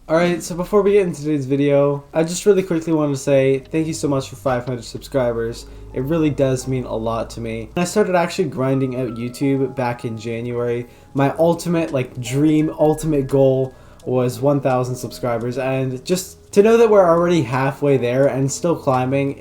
Alright, so before we get into today's video, I just really quickly wanted to say thank you so much for 500 subscribers. It really does mean a lot to me. I started actually grinding out YouTube back in January. My ultimate, dream, ultimate goal was 1,000 subscribers, and just to know that we're already halfway there and still climbing,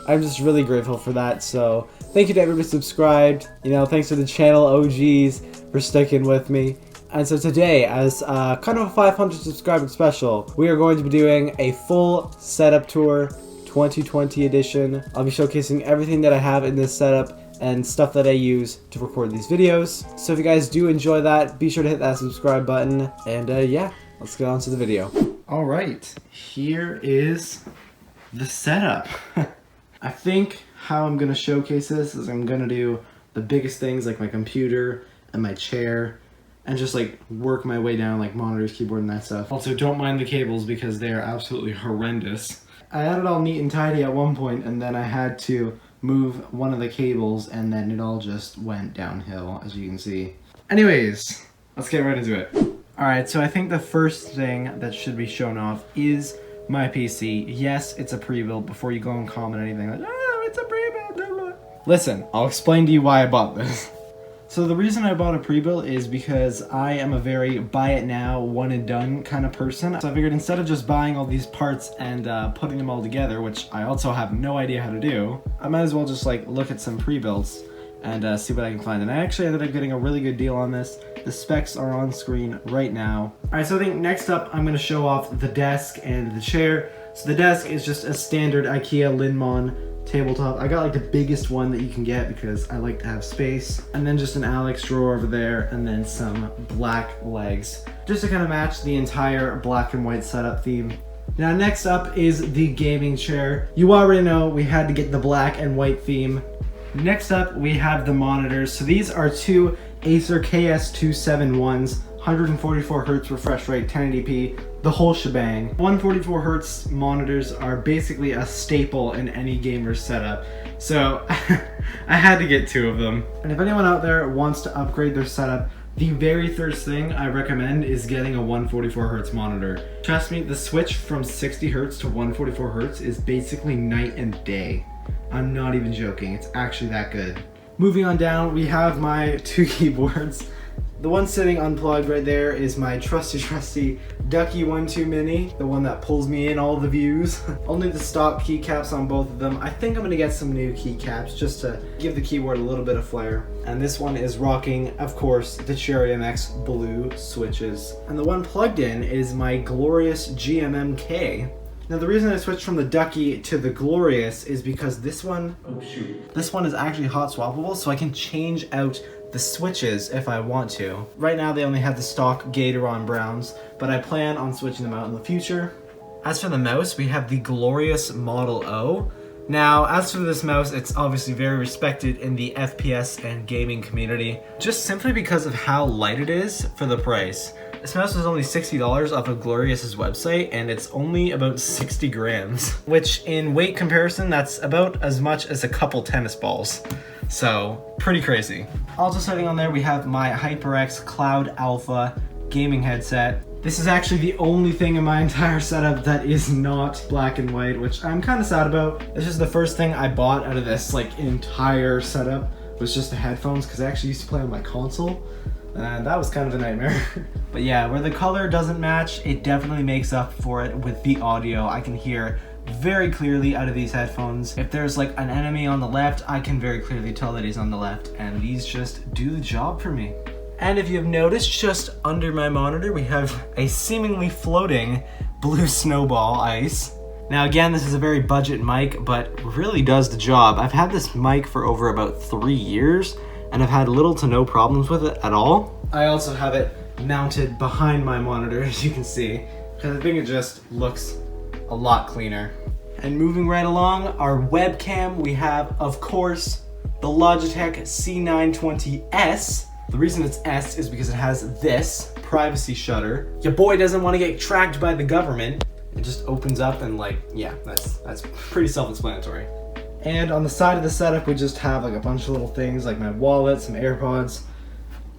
I'm just really grateful for that. So thank you to everybody subscribed. Thanks to the channel OGs for sticking with me. And so today, as kind of a 500 subscriber special, we are going to be doing a full setup tour, 2020 edition. I'll be showcasing everything that I have in this setup and stuff that I use to record these videos. So if you guys do enjoy that, be sure to hit that subscribe button. And yeah, let's get on to the video. All right, here is the setup. I think how I'm gonna showcase this is I'm gonna do the biggest things like my computer and my chair, and just work my way down monitors, keyboard, and that stuff. Also, don't mind the cables because they are absolutely horrendous. I had it all neat and tidy at one point, and then I had to move one of the cables, and then it all just went downhill, as you can see. Anyways, let's get right into it. Alright, so I think the first thing that should be shown off is my PC. Yes, it's a pre-build. Before you go and comment anything like, oh, it's a pre-build, blah, blah. Listen, I'll explain to you why I bought this. So the reason I bought a pre-built is because I am a very buy it now, one and done kind of person. So I figured instead of just buying all these parts and putting them all together, which I also have no idea how to do, I might as well just look at some pre-builts and see what I can find. And I actually ended up getting a really good deal on this. The specs are on screen right now. Alright, so I think next up I'm going to show off the desk and the chair. So the desk is just a standard IKEA Linmon tabletop. I got the biggest one that you can get because I like to have space, and then just an Alex drawer over there, and then some black legs just to kind of match the entire black and white setup theme. Now next up is the gaming chair. You already know we had to get the black and white theme. Next up we have the monitors. So these are two Acer KS271s, 144 Hz refresh rate, 1080p, the whole shebang. 144 Hz monitors are basically a staple in any gamer's setup, so I had to get two of them. And if anyone out there wants to upgrade their setup, the very first thing I recommend is getting a 144 Hz monitor. Trust me, the switch from 60 Hz to 144 Hz is basically night and day. I'm not even joking, it's actually that good. Moving on down, we have my two keyboards. The one sitting unplugged right there is my trusty Ducky One Mini, the one that pulls me in all the views. Only the stock keycaps on both of them. I think I'm gonna get some new keycaps just to give the keyboard a little bit of flair. And this one is rocking, of course, the Cherry MX blue switches. And the one plugged in is my glorious GMMK. Now the reason I switched from the Ducky to the Glorious is because this one, this one is actually hot swappable, so I can change out the switches if I want to. Right now they only have the stock Gatoron browns, but I plan on switching them out in the future. As for the mouse, we have the Glorious Model O. Now, as for this mouse, it's obviously very respected in the FPS and gaming community, just simply because of how light it is for the price. This mouse is only $60 off of Glorious's website, and it's only about 60 grams, which in weight comparison, that's about as much as a couple tennis balls. So, pretty crazy. Also sitting on there, we have my HyperX Cloud Alpha gaming headset. This is actually the only thing in my entire setup that is not black and white, which I'm kind of sad about. This is the first thing I bought out of this entire setup, was just the headphones, because I actually used to play on my console, and that was kind of a nightmare. But yeah, where the color doesn't match, it definitely makes up for it with the audio. I can hear very clearly out of these headphones. If there's an enemy on the left, I can very clearly tell that he's on the left, and these just do the job for me. And if you've noticed, just under my monitor we have a seemingly floating blue Snowball ice. Now again, this is a very budget mic, but really does the job. I've had this mic for over about 3 years, and I've had little to no problems with it at all. I also have it mounted behind my monitor, as you can see, because I think it just looks a lot cleaner. And moving right along, our webcam, we have, of course, the Logitech C920S. The reason it's S is because it has this privacy shutter. Your boy doesn't want to get tracked by the government. It just opens up and yeah, that's pretty self-explanatory. And on the side of the setup, we just have a bunch of little things like my wallet, some AirPods,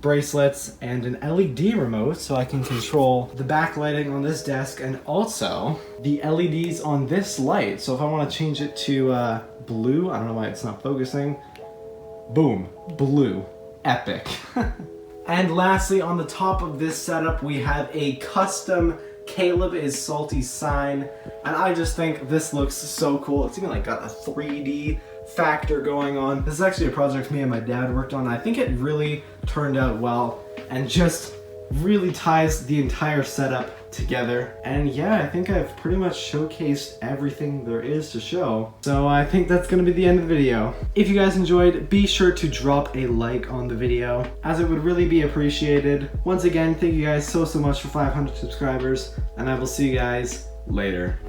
bracelets, and an LED remote so I can control the backlighting on this desk, and also the LEDs on this light. So if I want to change it to blue, I don't know why it's not focusing. Boom, blue, epic. And lastly, on the top of this setup, we have a custom CalebIsSalty sign, and I just think this looks so cool. It's even like got a 3D factor going on. This is actually a project me and my dad worked on. I think it really turned out well and just really ties the entire setup together. And yeah, I think I've pretty much showcased everything there is to show. So I think that's gonna be the end of the video. If you guys enjoyed, be sure to drop a like on the video, as it would really be appreciated. Once again, thank you guys so much for 500 subscribers, and I will see you guys later.